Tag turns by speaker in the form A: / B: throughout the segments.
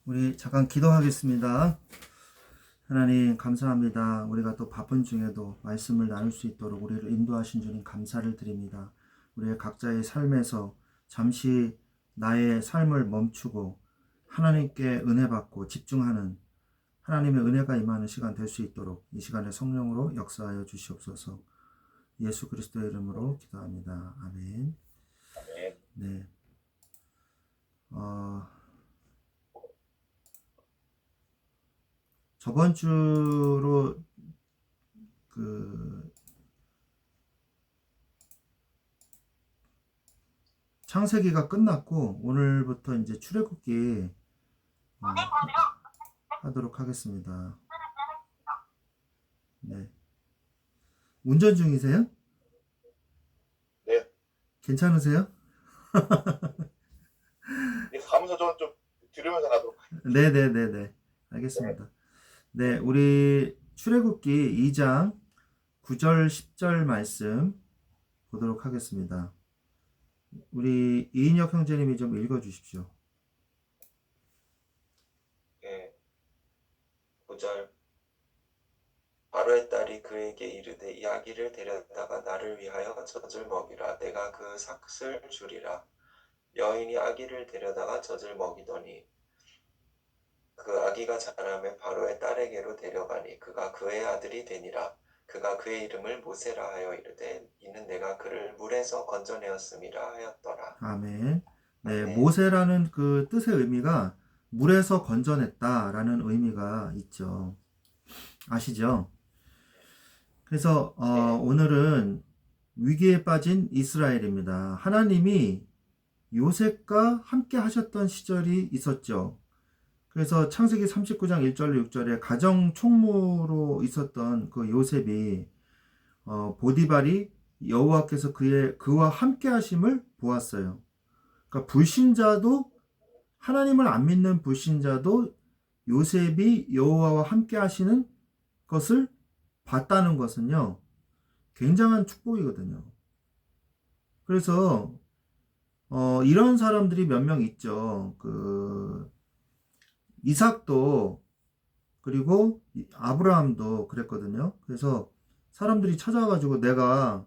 A: 우리 잠깐 기도하겠습니다. 하나님 감사합니다. 우리가 또 바쁜 중에도 말씀을 나눌 수 있도록 우리를 인도하신 주님 감사를 드립니다. 우리의 각자의 삶에서 잠시 나의 삶을 멈추고 하나님께 은혜 받고 집중하는 하나님의 은혜가 임하는 시간 될 수 있도록 이 시간에 성령으로 역사하여 주시옵소서. 예수 그리스도의 이름으로 기도합니다. 아멘. 네. 저번 주로 그 창세기가 끝났고 오늘부터 이제 출애굽기 하도록 하겠습니다. 네. 운전 중이세요?
B: 네.
A: 괜찮으세요?
B: 이 사무소 좀 들으면서 가도록 하겠습니다.
A: 네네네네. 알겠습니다. 네, 우리 출애굽기 2장 9절 10절 말씀 보도록 하겠습니다. 우리 이인혁 형제님이 좀 읽어주십시오.
C: 예, 9절. 바로의 딸이 그에게 이르되 이 아기를 데려다가 나를 위하여 젖을 먹이라. 내가 그 삭을 주리라. 여인이 아기를 데려다가 젖을 먹이더니 그 아기가 자라매 바로의 딸에게로 데려가니 그가 그의 아들이 되니라. 그가 그의 이름을 모세라 하여 이르되 이는 내가 그를 물에서 건져내었음이라 하였더라.
A: 아멘. 네,
C: 아멘.
A: 모세라는 그 뜻의 의미가 물에서 건져냈다라는 의미가 있죠. 아시죠? 그래서 오늘은 위기에 빠진 이스라엘입니다. 하나님이 요셉과 함께 하셨던 시절이 있었죠. 그래서 창세기 39장 1절로 6절에 가정 총무로 있었던 그 요셉이 보디발이 여호와께서 그와 함께 하심을 보았어요. 그러니까 불신자도, 하나님을 안 믿는 불신자도 요셉이 여호와와 함께 하시는 것을 봤다는 것은요, 굉장한 축복이거든요. 그래서 이런 사람들이 몇 명 있죠. 이삭도 그리고 아브라함도 그랬거든요. 그래서 사람들이 찾아와가지고 내가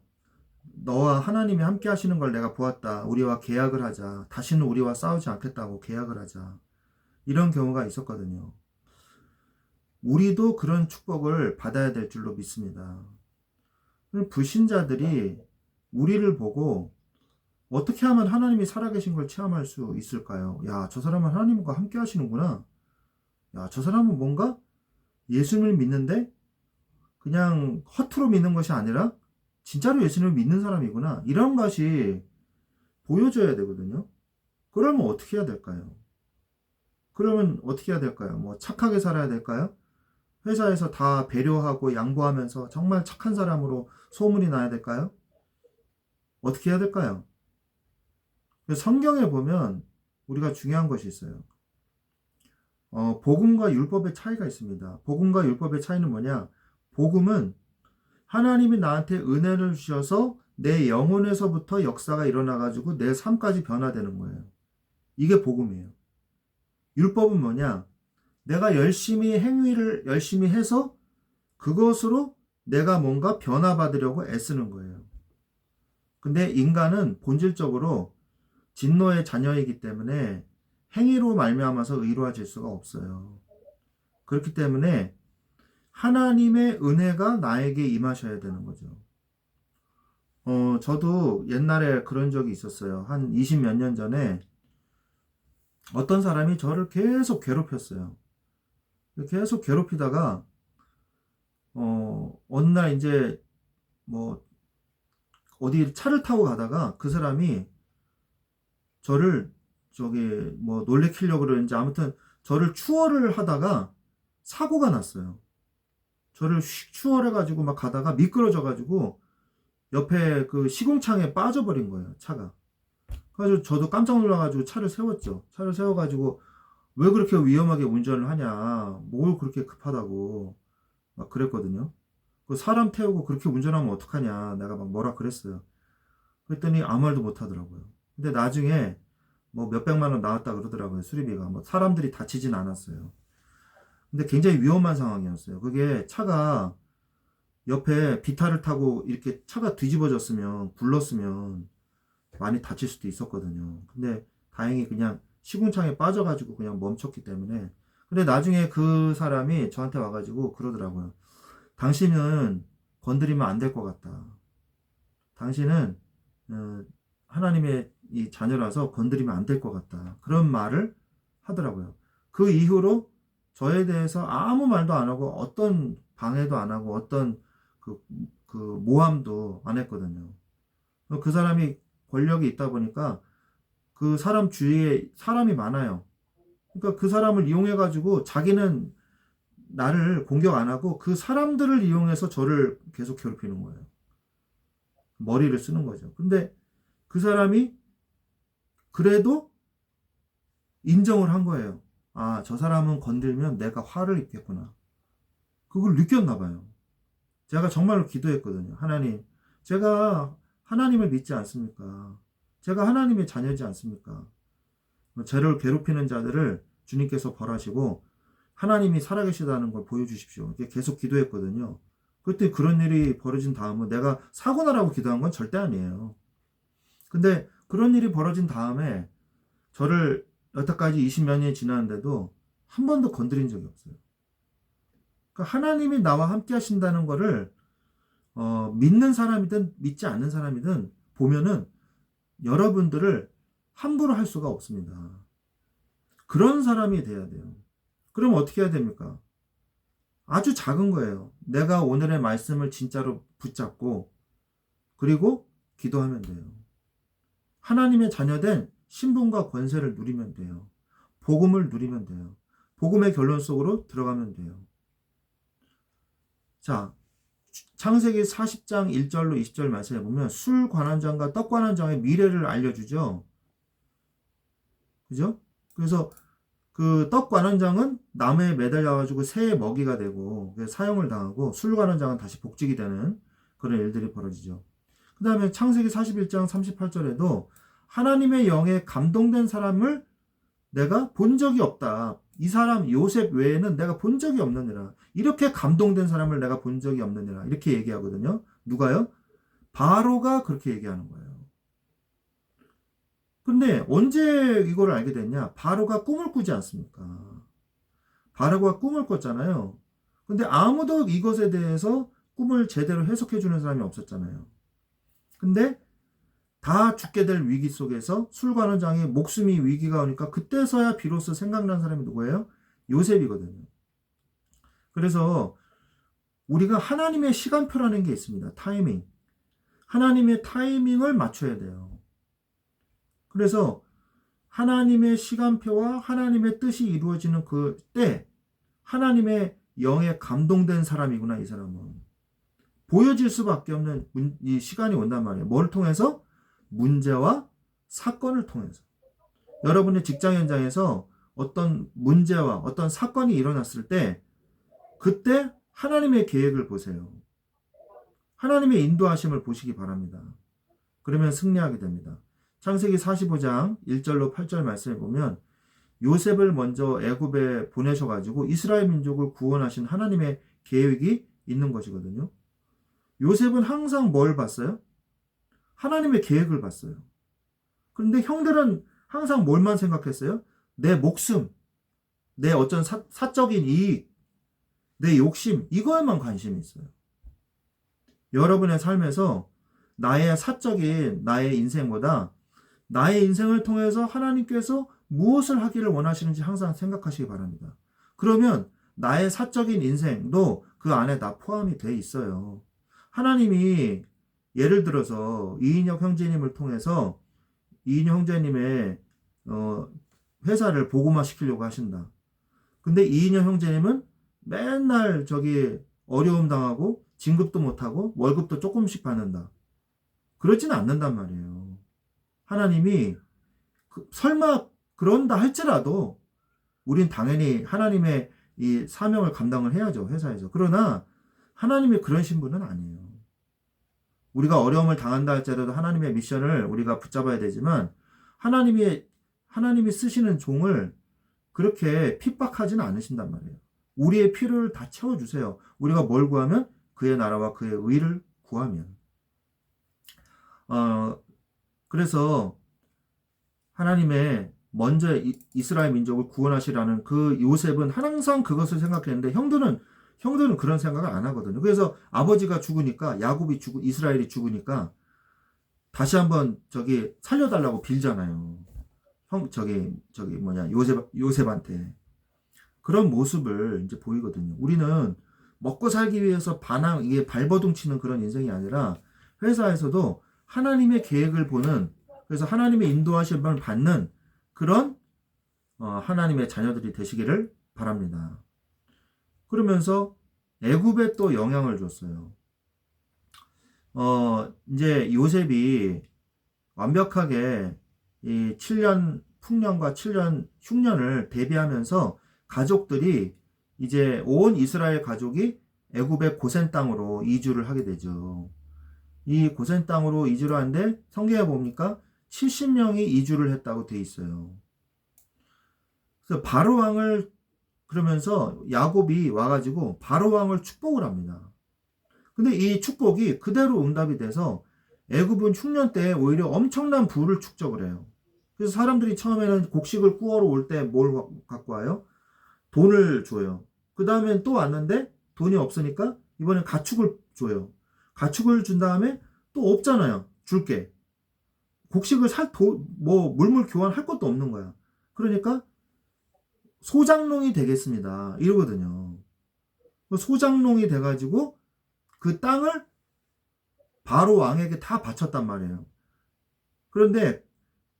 A: 너와 하나님이 함께 하시는 걸 내가 보았다. 우리와 계약을 하자. 다시는 우리와 싸우지 않겠다고 계약을 하자. 이런 경우가 있었거든요. 우리도 그런 축복을 받아야 될 줄로 믿습니다. 불신자들이 우리를 보고 어떻게 하면 하나님이 살아계신 걸 체험할 수 있을까요? 야, 저 사람은 하나님과 함께 하시는구나. 야, 저 사람은 뭔가 예수님을 믿는데 그냥 허투루 믿는 것이 아니라 진짜로 예수님을 믿는 사람이구나. 이런 것이 보여줘야 되거든요. 그러면 어떻게 해야 될까요? 뭐 착하게 살아야 될까요? 회사에서 다 배려하고 양보하면서 정말 착한 사람으로 소문이 나야 될까요? 어떻게 해야 될까요? 성경에 보면 우리가 중요한 것이 있어요. 복음과 율법의 차이가 있습니다. 복음과 율법의 차이는 뭐냐? 복음은 하나님이 나한테 은혜를 주셔서 내 영혼에서부터 역사가 일어나가지고 내 삶까지 변화되는 거예요. 이게 복음이에요. 율법은 뭐냐? 내가 행위를 열심히 해서 그것으로 내가 뭔가 변화받으려고 애쓰는 거예요. 근데 인간은 본질적으로 진노의 자녀이기 때문에 행위로 말미암아서 의로워질 수가 없어요. 그렇기 때문에 하나님의 은혜가 나에게 임하셔야 되는 거죠. 저도 옛날에 그런 적이 있었어요. 한 20 몇 년 전에 어떤 사람이 저를 계속 괴롭혔어요. 계속 괴롭히다가 어느 날 이제 뭐 어디 차를 타고 가다가 그 사람이 저를 뭐 놀래키려고 그러는지 아무튼 저를 추월을 하다가 사고가 났어요. 저를 추월해가지고 막 가다가 미끄러져가지고 옆에 그 시궁창에 빠져버린 거예요, 차가. 그래서 저도 깜짝 놀라가지고 차를 세웠죠. 차를 세워가지고 왜 그렇게 위험하게 운전을 하냐, 뭘 그렇게 급하다고 막 그랬거든요. 그 사람 태우고 그렇게 운전하면 어떡하냐, 내가 막 뭐라 그랬어요. 그랬더니 아무 말도 못 하더라고요. 근데 나중에 뭐 몇백만 원 나왔다 그러더라고요. 수리비가. 뭐 사람들이 다치진 않았어요. 근데 굉장히 위험한 상황이었어요. 그게 차가 옆에 비타를 타고 이렇게 차가 뒤집어졌으면, 굴렀으면 많이 다칠 수도 있었거든요. 근데 다행히 그냥 시궁창에 빠져가지고 그냥 멈췄기 때문에. 근데 나중에 그 사람이 저한테 와가지고 그러더라고요. 당신은 건드리면 안 될 것 같다. 당신은 하나님의 이 자녀라서 건드리면 안 될 것 같다. 그런 말을 하더라고요. 그 이후로 저에 대해서 아무 말도 안 하고 어떤 방해도 안 하고 어떤 그 모함도 안 했거든요. 그 사람이 권력이 있다 보니까 그 사람 주위에 사람이 많아요. 그러니까 그 사람을 이용해가지고 자기는 나를 공격 안 하고 그 사람들을 이용해서 저를 계속 괴롭히는 거예요. 머리를 쓰는 거죠. 근데 그 사람이 그래도 인정을 한 거예요. 아, 저 사람은 건들면 내가 화를 입겠구나. 그걸 느꼈나 봐요. 제가 정말로 기도했거든요. 하나님, 제가 하나님을 믿지 않습니까? 제가 하나님의 자녀지 않습니까? 저를 괴롭히는 자들을 주님께서 벌하시고 하나님이 살아계시다는 걸 보여주십시오. 이렇게 계속 기도했거든요. 그때 그런 일이 벌어진 다음은 내가 사고 나라고 기도한 건 절대 아니에요. 근데 그런 일이 벌어진 다음에 저를 여태까지 20몇 년이 지났는데도 한 번도 건드린 적이 없어요. 그러니까 하나님이 나와 함께 하신다는 거를 믿는 사람이든 믿지 않는 사람이든 보면은 여러분들을 함부로 할 수가 없습니다. 그런 사람이 돼야 돼요. 그럼 어떻게 해야 됩니까? 아주 작은 거예요. 내가 오늘의 말씀을 진짜로 붙잡고 그리고 기도하면 돼요. 하나님의 자녀된 신분과 권세를 누리면 돼요. 복음을 누리면 돼요. 복음의 결론 속으로 들어가면 돼요. 자, 창세기 40장 1절로 20절 말씀해 보면 술 관원장과 떡 관원장의 미래를 알려주죠. 그죠? 그래서 그 떡 관원장은 나무에 매달려가지고 새의 먹이가 되고 사형을 당하고 술 관원장은 다시 복직이 되는 그런 일들이 벌어지죠. 그 다음에 창세기 41장 38절에도 하나님의 영에 감동된 사람을 내가 본 적이 없다. 이 사람 요셉 외에는 내가 본 적이 없느니라. 이렇게 감동된 사람을 내가 본 적이 없느니라. 이렇게 얘기하거든요. 누가요? 바로가 그렇게 얘기하는 거예요. 근데 언제 이걸 알게 됐냐? 바로가 꿈을 꾸지 않습니까? 바로가 꿈을 꿨잖아요. 근데 아무도 이것에 대해서 꿈을 제대로 해석해 주는 사람이 없었잖아요. 근데 다 죽게 될 위기 속에서 술관원장의 목숨이 위기가 오니까 그때서야 비로소 생각난 사람이 누구예요? 요셉이거든요. 그래서 우리가 하나님의 시간표라는 게 있습니다. 타이밍. 하나님의 타이밍을 맞춰야 돼요. 그래서 하나님의 시간표와 하나님의 뜻이 이루어지는 그 때 하나님의 영에 감동된 사람이구나, 이 사람은. 보여질 수밖에 없는 이 시간이 온단 말이에요. 뭘 통해서? 문제와 사건을 통해서. 여러분의 직장 현장에서 어떤 문제와 어떤 사건이 일어났을 때 그때 하나님의 계획을 보세요. 하나님의 인도하심을 보시기 바랍니다. 그러면 승리하게 됩니다. 창세기 45장 1절로 8절 말씀에 보면 요셉을 먼저 애굽에 보내셔가지고 이스라엘 민족을 구원하신 하나님의 계획이 있는 것이거든요. 요셉은 항상 뭘 봤어요? 하나님의 계획을 봤어요. 그런데 형들은 항상 뭘만 생각했어요? 내 목숨, 내 어떤 사적인 이익, 내 욕심, 이거에만 관심이 있어요. 여러분의 삶에서 나의 사적인 나의 인생보다 나의 인생을 통해서 하나님께서 무엇을 하기를 원하시는지 항상 생각하시기 바랍니다. 그러면 나의 사적인 인생도 그 안에 다 포함이 돼 있어요. 하나님이 예를 들어서 이인혁 형제님을 통해서 이인혁 형제님의 회사를 복음화 시키려고 하신다. 근데 이인혁 형제님은 맨날 어려움 당하고 진급도 못하고 월급도 조금씩 받는다. 그러지는 않는단 말이에요. 하나님이 설마 그런다 할지라도 우린 당연히 하나님의 이 사명을 감당을 해야죠, 회사에서. 그러나 하나님이 그런 신분은 아니에요. 우리가 어려움을 당한다 할지라도 하나님의 미션을 우리가 붙잡아야 되지만 하나님이 하나님이 쓰시는 종을 그렇게 핍박하지는 않으신단 말이에요. 우리의 필요를 다 채워주세요. 우리가 뭘 구하면? 그의 나라와 그의 의를 구하면. 그래서 하나님의 먼저 이스라엘 민족을 구원하시라는 그 요셉은 항상 그것을 생각했는데 형들은 그런 생각을 안 하거든요. 그래서 아버지가 죽으니까 이스라엘이 죽으니까 다시 한번 살려달라고 빌잖아요. 요셉한테. 그런 모습을 이제 보이거든요. 우리는 먹고 살기 위해서 이게 발버둥 치는 그런 인생이 아니라 회사에서도 하나님의 계획을 보는, 그래서 하나님의 인도하심을 받는 그런 하나님의 자녀들이 되시기를 바랍니다. 그러면서 애굽에 또 영향을 줬어요. 이제 요셉이 완벽하게 이 7년 풍년과 7년 흉년을 대비하면서 가족들이 이제 온 이스라엘 가족이 애굽의 고센 땅으로 이주를 하게 되죠. 이 고센 땅으로 이주를 하는데 성경에 보니까 70명이 이주를 했다고 돼 있어요. 그래서 바로 왕을, 그러면서 야곱이 와가지고 바로 왕을 축복을 합니다. 근데 이 축복이 그대로 응답이 돼서 애굽은 흉년 때 오히려 엄청난 부를 축적을 해요. 그래서 사람들이 처음에는 곡식을 구하러 올 때 뭘 갖고 와요? 돈을 줘요. 그 다음엔 또 왔는데 돈이 없으니까 이번엔 가축을 줘요. 가축을 준 다음에 또 없잖아요. 줄게. 곡식을 물물 교환할 것도 없는 거야. 그러니까 소장농이 되겠습니다. 이러거든요. 소장농이 돼가지고 그 땅을 바로 왕에게 다 바쳤단 말이에요. 그런데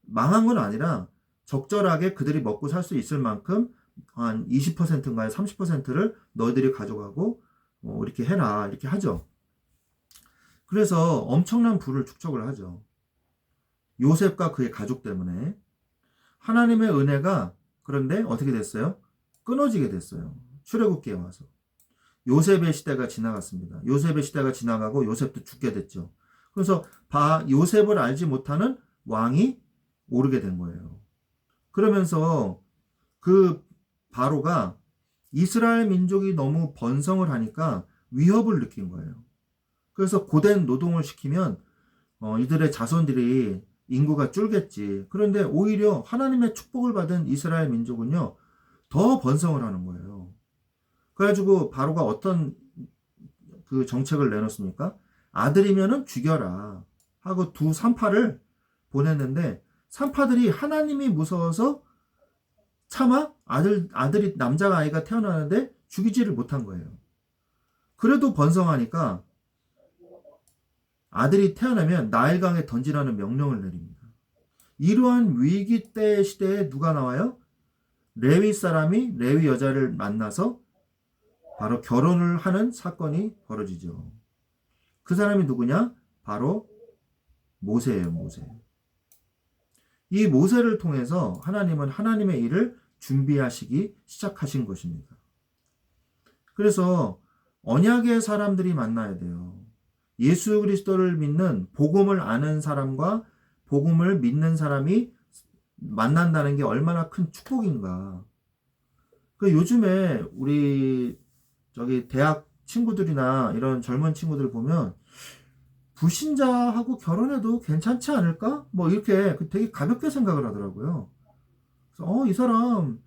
A: 망한 건 아니라 적절하게 그들이 먹고 살 수 있을 만큼 한 20%인가요? 30%를 너희들이 가져가고 이렇게 해라. 이렇게 하죠. 그래서 엄청난 부를 축적을 하죠. 요셉과 그의 가족 때문에. 하나님의 은혜가 그런데 어떻게 됐어요? 끊어지게 됐어요. 출애굽기에 와서. 요셉의 시대가 지나갔습니다. 요셉의 시대가 지나가고 요셉도 죽게 됐죠. 그래서 요셉을 알지 못하는 왕이 오르게 된 거예요. 그러면서 그 바로가 이스라엘 민족이 너무 번성을 하니까 위협을 느낀 거예요. 그래서 고된 노동을 시키면 이들의 자손들이 인구가 줄겠지. 그런데 오히려 하나님의 축복을 받은 이스라엘 민족은요, 더 번성을 하는 거예요. 그래가지고 바로가 어떤 그 정책을 내놓습니까? 아들이면은 죽여라 하고 두 산파를 보냈는데, 산파들이 하나님이 무서워서 차마 아들이 남자 아이가 태어나는데 죽이지를 못한 거예요. 그래도 번성하니까 아들이 태어나면 나일강에 던지라는 명령을 내립니다. 이러한 위기 때 시대에 누가 나와요? 레위 사람이 레위 여자를 만나서 바로 결혼을 하는 사건이 벌어지죠. 그 사람이 누구냐? 바로 모세예요, 모세. 이 모세를 통해서 하나님은 하나님의 일을 준비하시기 시작하신 것입니다. 그래서 언약의 사람들이 만나야 돼요. 예수 그리스도를 믿는, 복음을 아는 사람과 복음을 믿는 사람이 만난다는 게 얼마나 큰 축복인가. 요즘에 우리 대학 친구들이나 이런 젊은 친구들 보면 불신자하고 결혼해도 괜찮지 않을까? 이렇게 되게 가볍게 생각을 하더라고요. 그래서 이 사람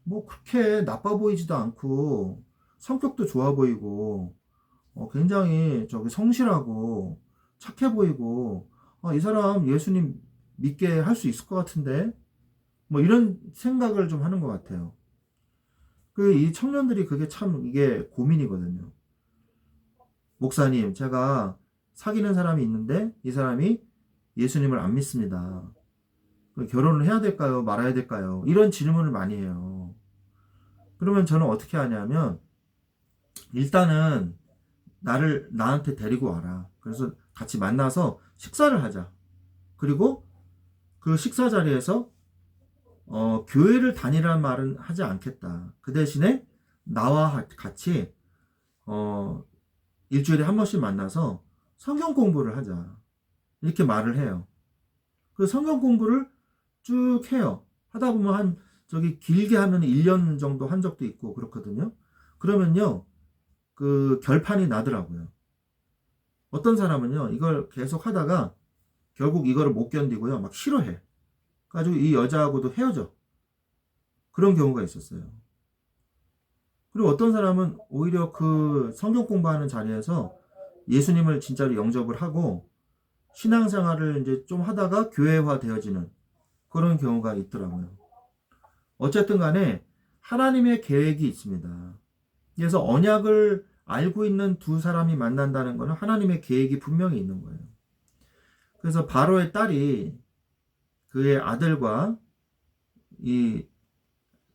A: 그렇게 나빠 보이지도 않고 성격도 좋아 보이고 굉장히 성실하고 착해 보이고 이 사람 예수님 믿게 할 수 있을 것 같은데 이런 생각을 좀 하는 것 같아요. 이 청년들이 그게 참 이게 고민이거든요. 목사님, 제가 사귀는 사람이 있는데 이 사람이 예수님을 안 믿습니다. 결혼을 해야 될까요? 말아야 될까요? 이런 질문을 많이 해요. 그러면 저는 어떻게 하냐면 일단은 나한테 데리고 와라. 그래서 같이 만나서 식사를 하자. 그리고 그 식사 자리에서 교회를 다니라는 말은 하지 않겠다. 그 대신에 나와 같이 일주일에 한 번씩 만나서 성경 공부를 하자. 이렇게 말을 해요. 그 성경 공부를 쭉 해요. 하다 보면 길게 하면 1년 정도 한 적도 있고 그렇거든요. 그러면요, 그 결판이 나더라고요. 어떤 사람은요, 이걸 계속 하다가 결국 이거를 못 견디고요, 막 싫어해. 가지고 이 여자하고도 헤어져. 그런 경우가 있었어요. 그리고 어떤 사람은 오히려 그 성경 공부하는 자리에서 예수님을 진짜로 영접을 하고 신앙생활을 이제 좀 하다가 교회화 되어지는 그런 경우가 있더라고요. 어쨌든 간에 하나님의 계획이 있습니다. 그래서 언약을 알고 있는 두 사람이 만난다는 것은 하나님의 계획이 분명히 있는 거예요. 그래서 바로의 딸이 그의 아들과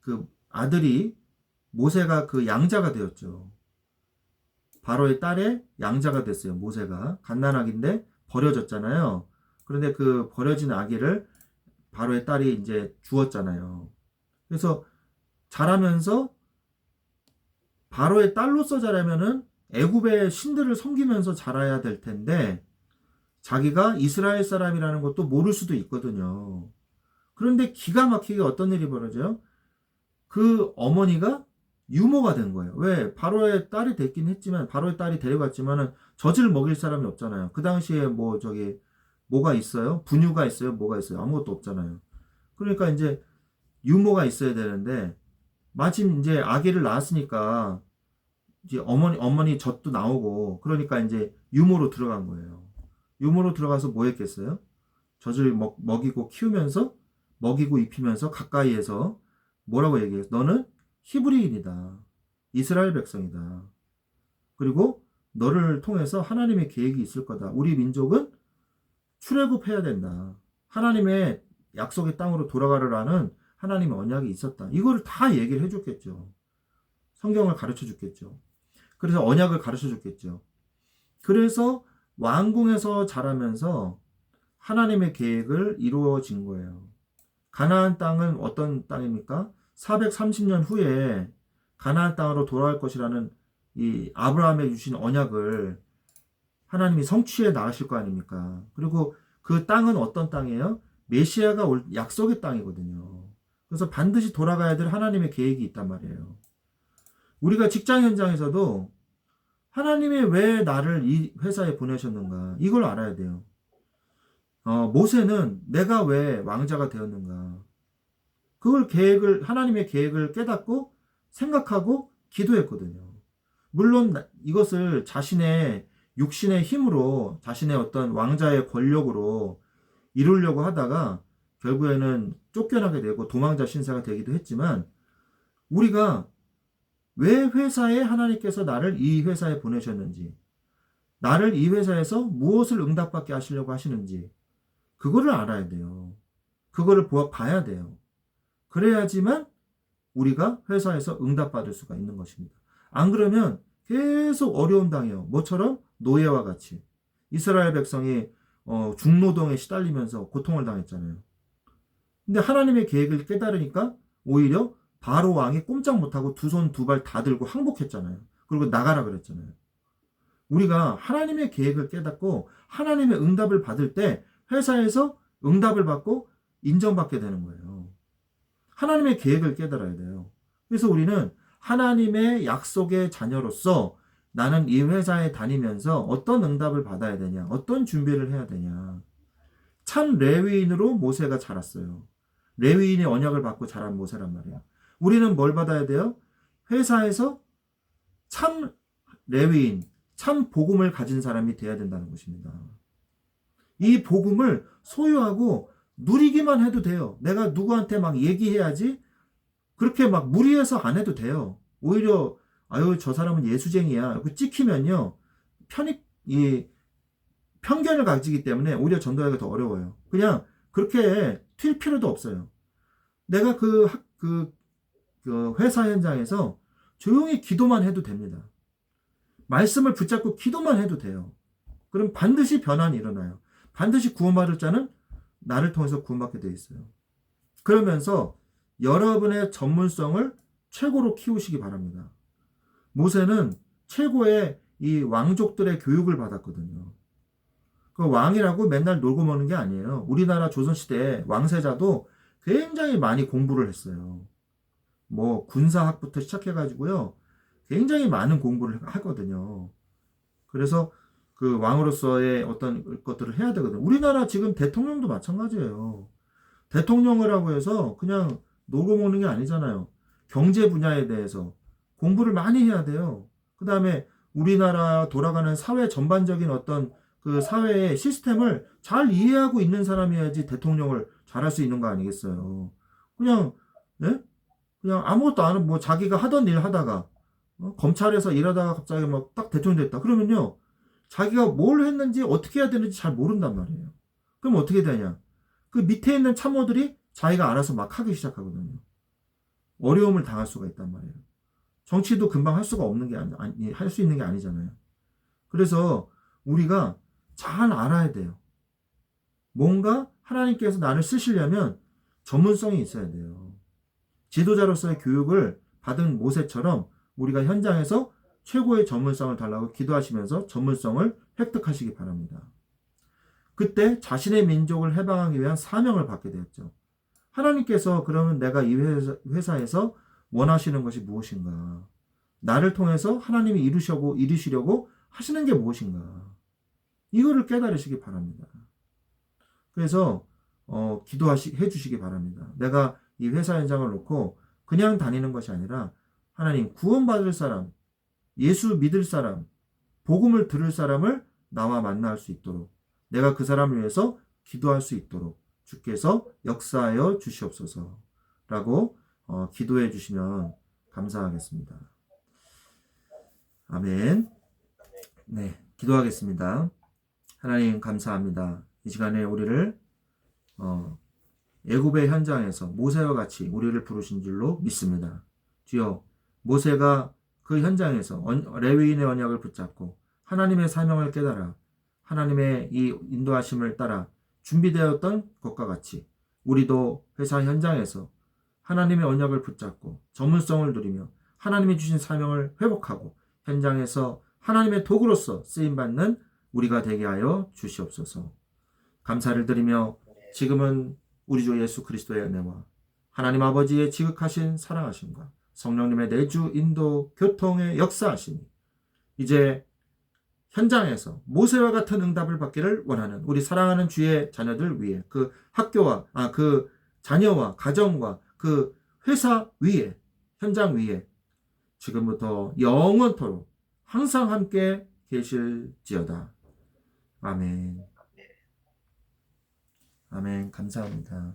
A: 그 아들이 모세가 그 양자가 되었죠. 바로의 딸의 양자가 됐어요. 모세가 갓난아기인데 버려졌잖아요. 그런데 그 버려진 아기를 바로의 딸이 이제 주었잖아요. 그래서 자라면서 바로의 딸로서 자라면은 애굽의 신들을 섬기면서 자라야 될 텐데 자기가 이스라엘 사람이라는 것도 모를 수도 있거든요. 그런데 기가 막히게 어떤 일이 벌어져요? 그 어머니가 유모가 된 거예요. 왜? 바로의 딸이 됐긴 했지만, 바로의 딸이 데려갔지만은 젖을 먹일 사람이 없잖아요. 그 당시에 뭐가 있어요? 분유가 있어요? 뭐가 있어요? 아무것도 없잖아요. 그러니까 이제 유모가 있어야 되는데, 마침 이제 아기를 낳았으니까, 이제 어머니 젖도 나오고, 그러니까 이제 유모로 들어간 거예요. 유모로 들어가서 뭐 했겠어요? 젖을 먹이고 키우면서, 먹이고 입히면서 가까이에서 뭐라고 얘기해요? 너는 히브리인이다. 이스라엘 백성이다. 그리고 너를 통해서 하나님의 계획이 있을 거다. 우리 민족은 출애굽해야 된다. 하나님의 약속의 땅으로 돌아가려라는 하나님의 언약이 있었다. 이거를 다 얘기를 해줬겠죠. 성경을 가르쳐 줬겠죠. 그래서 언약을 가르쳐 줬겠죠. 그래서 왕궁에서 자라면서 하나님의 계획을 이루어진 거예요. 가나안 땅은 어떤 땅입니까? 430년 후에 가나안 땅으로 돌아갈 것이라는 이 아브라함에 주신 언약을 하나님이 성취해 나가실 거 아닙니까? 그리고 그 땅은 어떤 땅이에요? 메시아가 올 약속의 땅이거든요. 그래서 반드시 돌아가야 될 하나님의 계획이 있단 말이에요. 우리가 직장 현장에서도 하나님이 왜 나를 이 회사에 보내셨는가? 이걸 알아야 돼요. 모세는 내가 왜 왕자가 되었는가? 하나님의 계획을 깨닫고 생각하고 기도했거든요. 물론 이것을 자신의 육신의 힘으로, 자신의 어떤 왕자의 권력으로 이루려고 하다가 결국에는 쫓겨나게 되고 도망자 신세가 되기도 했지만, 우리가 왜 회사에 하나님께서 나를 이 회사에 보내셨는지, 나를 이 회사에서 무엇을 응답받게 하시려고 하시는지, 그거를 알아야 돼요. 그거를 봐야 돼요. 그래야지만 우리가 회사에서 응답받을 수가 있는 것입니다. 안 그러면 계속 어려움 당해요. 뭐처럼? 노예와 같이. 이스라엘 백성이 중노동에 시달리면서 고통을 당했잖아요. 근데 하나님의 계획을 깨달으니까 오히려 바로 왕이 꼼짝 못하고 두 손 두 발 다 들고 항복했잖아요. 그리고 나가라 그랬잖아요. 우리가 하나님의 계획을 깨닫고 하나님의 응답을 받을 때 회사에서 응답을 받고 인정받게 되는 거예요. 하나님의 계획을 깨달아야 돼요. 그래서 우리는 하나님의 약속의 자녀로서 나는 이 회사에 다니면서 어떤 응답을 받아야 되냐, 어떤 준비를 해야 되냐. 참 레위인으로 모세가 자랐어요. 레위인의 언약을 받고 자란 모세란 말이에요. 우리는 뭘 받아야 돼요? 회사에서 참 레위인, 참 복음을 가진 사람이 돼야 된다는 것입니다. 이 복음을 소유하고 누리기만 해도 돼요. 내가 누구한테 막 얘기해야지 그렇게 막 무리해서 안 해도 돼요. 오히려 아유 저 사람은 예수쟁이야 이렇게 찍히면요 편견을 가지기 때문에 오히려 전도하기가 더 어려워요. 그냥 그렇게 튈 필요도 없어요. 내가 그 회사 현장에서 조용히 기도만 해도 됩니다. 말씀을 붙잡고 기도만 해도 돼요. 그럼 반드시 변화는 일어나요. 반드시 구원받을 자는 나를 통해서 구원받게 되어 있어요. 그러면서 여러분의 전문성을 최고로 키우시기 바랍니다. 모세는 최고의 이 왕족들의 교육을 받았거든요. 그 왕이라고 맨날 놀고 먹는 게 아니에요. 우리나라 조선시대 왕세자도 굉장히 많이 공부를 했어요. 뭐 군사학부터 시작해가지고요. 굉장히 많은 공부를 하거든요. 그래서 그 왕으로서의 어떤 것들을 해야 되거든요. 우리나라 지금 대통령도 마찬가지예요. 대통령을 하고 해서 그냥 놀고 먹는 게 아니잖아요. 경제 분야에 대해서 공부를 많이 해야 돼요. 그 다음에 우리나라 돌아가는 사회 전반적인 어떤 그 사회의 시스템을 잘 이해하고 있는 사람이어야지 대통령을 잘할 수 있는 거 아니겠어요. 그냥, 네? 그냥 아무것도 안 하고 뭐 자기가 하던 일 하다가 검찰에서 일하다가 갑자기 막 딱 대통령 됐다. 그러면요. 자기가 뭘 했는지 어떻게 해야 되는지 잘 모른단 말이에요. 그럼 어떻게 되냐? 그 밑에 있는 참모들이 자기가 알아서 막 하기 시작하거든요. 어려움을 당할 수가 있단 말이에요. 정치도 금방 할 수가 없는 게 할 수 있는 게 아니잖아요. 그래서 우리가 잘 알아야 돼요. 뭔가 하나님께서 나를 쓰시려면 전문성이 있어야 돼요. 지도자로서의 교육을 받은 모세처럼 우리가 현장에서 최고의 전문성을 달라고 기도하시면서 전문성을 획득하시기 바랍니다. 그때 자신의 민족을 해방하기 위한 사명을 받게 되었죠. 하나님께서 그러면 내가 이 회사에서 원하시는 것이 무엇인가? 나를 통해서 하나님이 이루시려고 하시는 게 무엇인가? 이거를 깨달으시기 바랍니다. 그래서 기도해 주시기 바랍니다. 내가 이 회사 현장을 놓고 그냥 다니는 것이 아니라 하나님 구원받을 사람, 예수 믿을 사람, 복음을 들을 사람을 나와 만날 수 있도록 내가 그 사람을 위해서 기도할 수 있도록 주께서 역사하여 주시옵소서 라고 기도해 주시면 감사하겠습니다. 아멘. 네, 기도하겠습니다. 하나님 감사합니다. 이 시간에 우리를 애굽의 현장에서 모세와 같이 우리를 부르신 줄로 믿습니다. 주여, 모세가 그 현장에서 레위인의 언약을 붙잡고 하나님의 사명을 깨달아 하나님의 이 인도하심을 따라 준비되었던 것과 같이 우리도 회사 현장에서 하나님의 언약을 붙잡고 전문성을 누리며 하나님이 주신 사명을 회복하고 현장에서 하나님의 도구로서 쓰임받는 우리가 되게 하여 주시옵소서. 감사를 드리며 지금은 우리 주 예수 그리스도의 은혜와 하나님 아버지의 지극하신 사랑하심과 성령님의 내주 인도 교통의 역사하심이 이제 현장에서 모세와 같은 응답을 받기를 원하는 우리 사랑하는 주의 자녀들 위해 그 학교와 그 자녀와 가정과 그 회사 위에 현장 위에 지금부터 영원토록 항상 함께 계실지어다. 아멘. 아멘. 감사합니다.